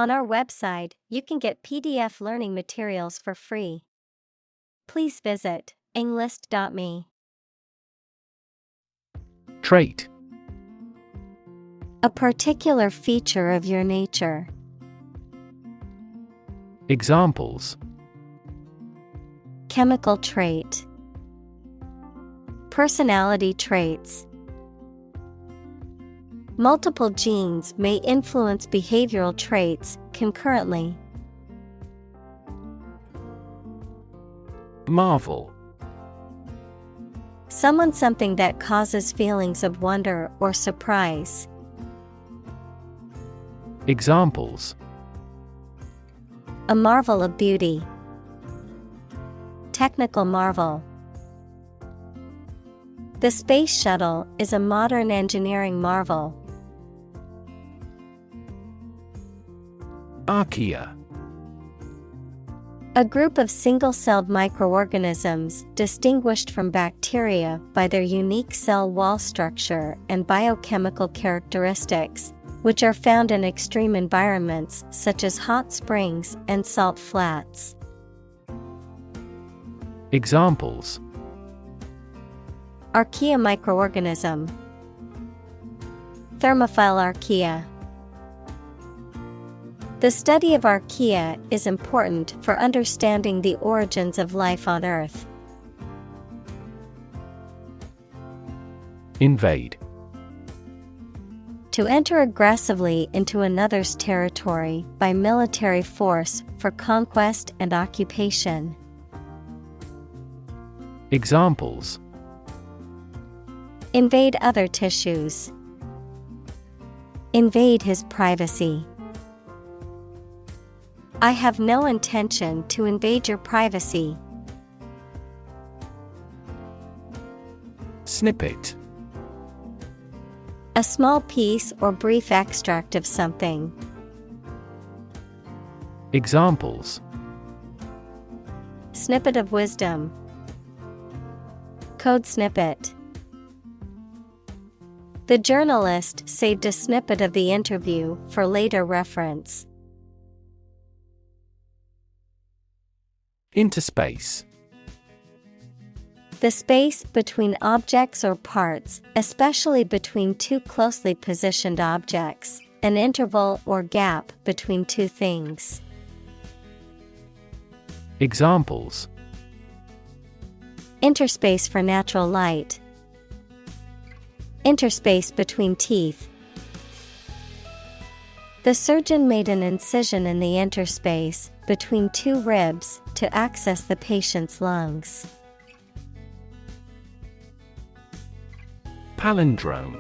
On our website, you can get PDF learning materials for free. Please visit englist.me. Trait. A particular feature of your nature. Examples: Chemical trait. Personality traits. Multiple genes may influence behavioral traits concurrently. Marvel. Someone something that causes feelings of wonder or surprise. Examples: A marvel of beauty. Technical marvel. The space shuttle is a modern engineering marvel. Archaea. A group of single-celled microorganisms distinguished from bacteria by their unique cell wall structure and biochemical characteristics, which are found in extreme environments such as hot springs and salt flats. Examples: Archaea microorganism. Thermophile archaea. The study of archaea is important for understanding the origins of life on Earth. Invade. To enter aggressively into another's territory by military force for conquest and occupation. Examples: Invade other tissues. Invade his privacy. I have no intention to invade your privacy. Snippet. A small piece or brief extract of something. Examples: Snippet of wisdom. Code snippet. The journalist saved a snippet of the interview for later reference. Interspace. The space between objects or parts, especially between two closely positioned objects, an interval or gap between two things. Examples: Interspace for natural light. Interspace between teeth. The surgeon made an incision in the interspace between two ribs to access the patient's lungs. Palindrome.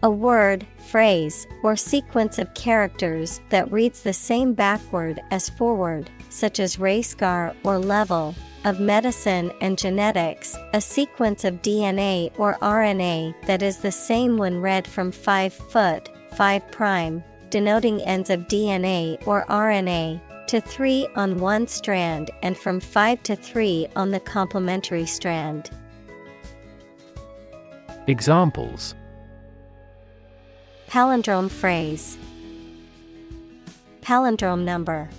A word, phrase, or sequence of characters that reads the same backward as forward, such as race-car or level, of medicine and genetics, a sequence of DNA or RNA that is the same when read from 5' 5', denoting ends of DNA or RNA, to 3 on one strand and from 5 to 3 on the complementary strand. Examples: Palindrome phrase. Palindrome number.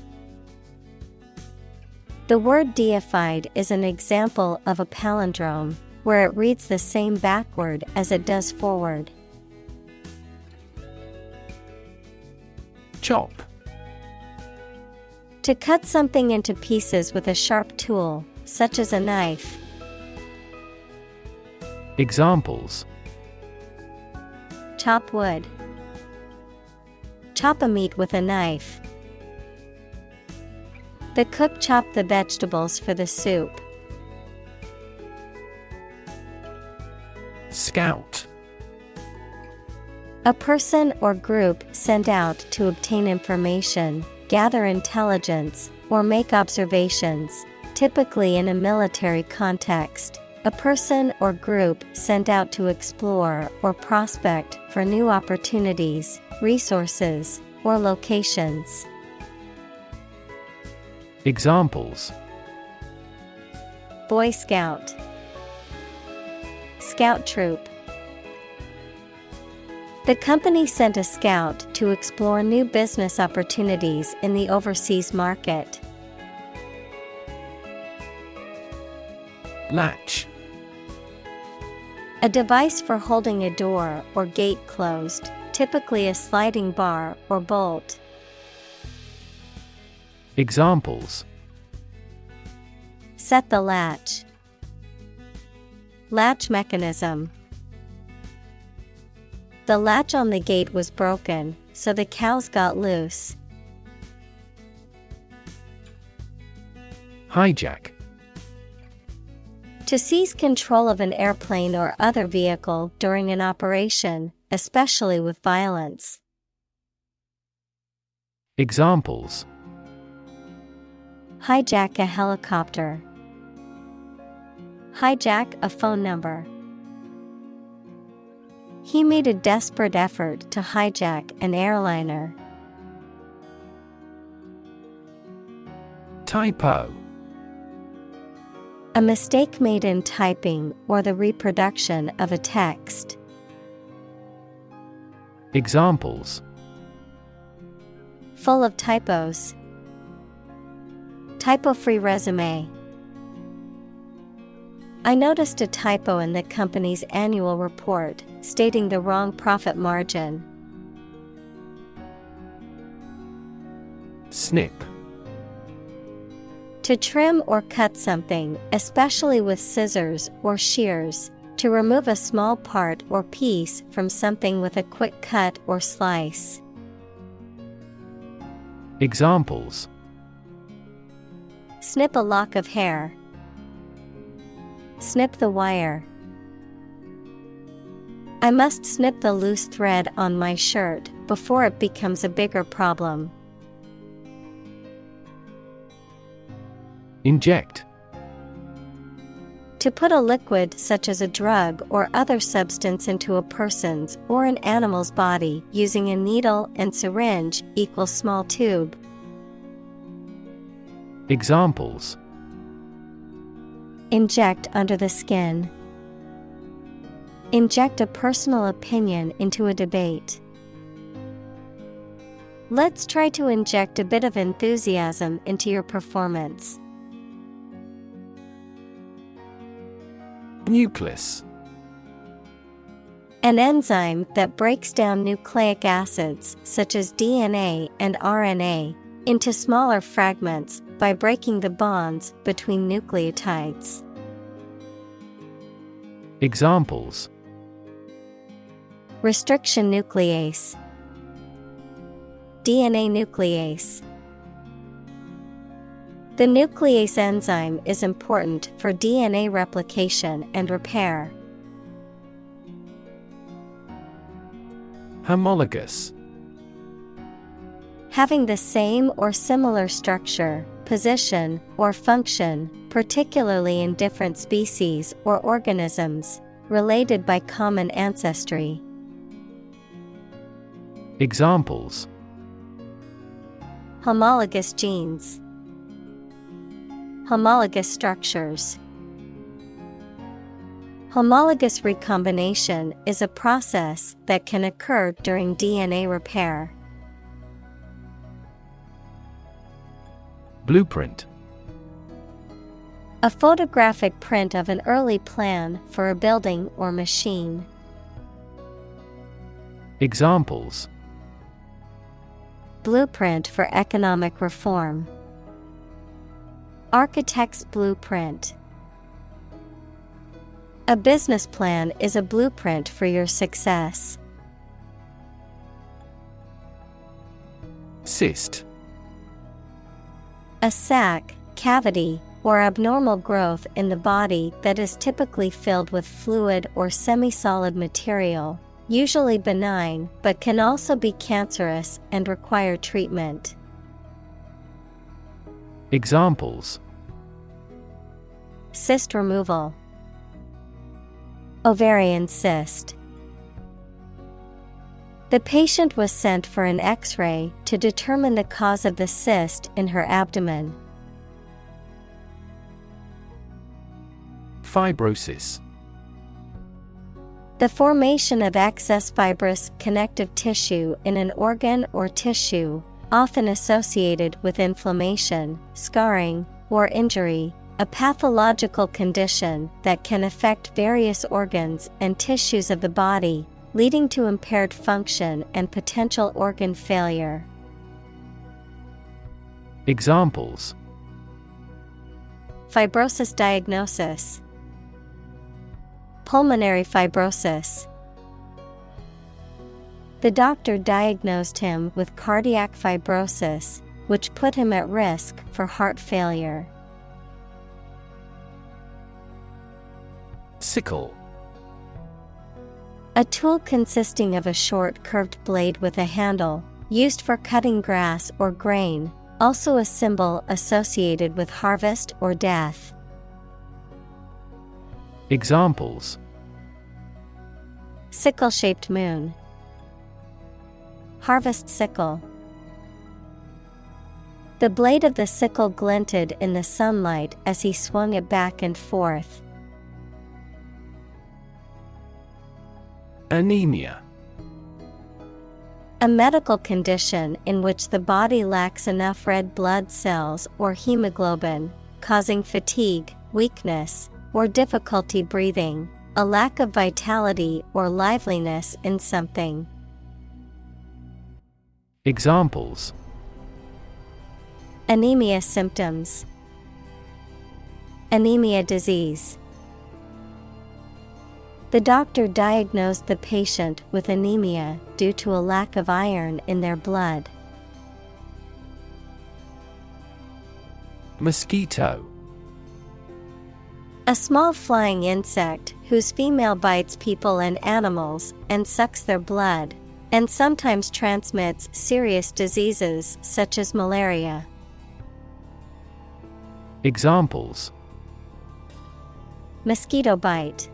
The word deified is an example of a palindrome, where it reads the same backward as it does forward. Chop. To cut something into pieces with a sharp tool, such as a knife. Examples: Chop wood. Chop a meat with a knife. The cook chopped the vegetables for the soup. Scout. A person or group sent out to obtain information, gather intelligence, or make observations, typically in a military context. A person or group sent out to explore or prospect for new opportunities, resources, or locations. Examples: Boy Scout. Scout troop. The company sent a scout to explore new business opportunities in the overseas market. Latch. A device for holding a door or gate closed, typically a sliding bar or bolt. Examples: Set the latch. Latch mechanism. The latch on the gate was broken, so the cows got loose. Hijack. To seize control of an airplane or other vehicle during an operation, especially with violence. Examples: Hijack a helicopter. Hijack a phone number. He made a desperate effort to hijack an airliner. Typo. A mistake made in typing or the reproduction of a text. Examples: Full of typos. Typo-free resume. I noticed a typo in the company's annual report, stating the wrong profit margin. Snip. To trim or cut something, especially with scissors or shears, to remove a small part or piece from something with a quick cut or slice. Examples: Snip a lock of hair. Snip the wire. I must snip the loose thread on my shirt before it becomes a bigger problem. Inject. To put a liquid such as a drug or other substance into a person's or an animal's body using a needle and syringe equals small tube. Examples: Inject under the skin. Inject a personal opinion into a debate. Let's try to inject a bit of enthusiasm into your performance. Nucleus. An enzyme that breaks down nucleic acids such as DNA and RNA into smaller fragments by breaking the bonds between nucleotides. Examples: Restriction nuclease. DNA nuclease. The nuclease enzyme is important for DNA replication and repair. Homologous. Having the same or similar structure, position, or function, particularly in different species or organisms, related by common ancestry. Examples: Homologous genes. Homologous structures. Homologous recombination is a process that can occur during DNA repair. Blueprint. A photographic print of an early plan for a building or machine. Examples: Blueprint for economic reform. Architect's blueprint. A business plan is a blueprint for your success. Cyst. A sac, cavity, or abnormal growth in the body that is typically filled with fluid or semi-solid material, usually benign but can also be cancerous and require treatment. Examples: Cyst removal. Ovarian cyst. The patient was sent for an X-ray to determine the cause of the cyst in her abdomen. Fibrosis. The formation of excess fibrous connective tissue in an organ or tissue, often associated with inflammation, scarring, or injury, a pathological condition that can affect various organs and tissues of the body, leading to impaired function and potential organ failure. Examples: Fibrosis diagnosis, pulmonary fibrosis. The doctor diagnosed him with cardiac fibrosis, which put him at risk for heart failure. Sickle. A tool consisting of a short curved blade with a handle, used for cutting grass or grain, also a symbol associated with harvest or death. Examples: Sickle-shaped moon, harvest sickle. The blade of the sickle glinted in the sunlight as he swung it back and forth. Anemia. A medical condition in which the body lacks enough red blood cells or hemoglobin, causing fatigue, weakness, or difficulty breathing, a lack of vitality or liveliness in something. Examples: Anemia symptoms, anemia disease. The doctor diagnosed the patient with anemia due to a lack of iron in their blood. Mosquito. A small flying insect whose female bites people and animals and sucks their blood, and sometimes transmits serious diseases such as malaria. Examples: Mosquito bite,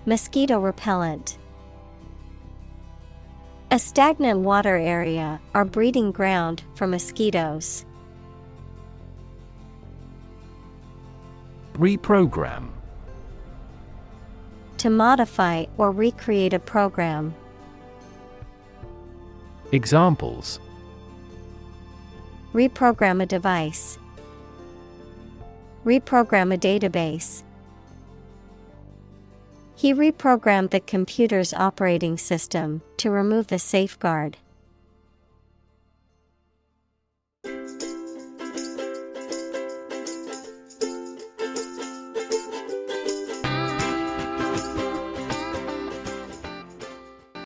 mosquito repellent. A stagnant water area are breeding ground for mosquitoes. Reprogram. To modify or recreate a program. Examples: Reprogram a device, reprogram a database. He reprogrammed the computer's operating system to remove the safeguard.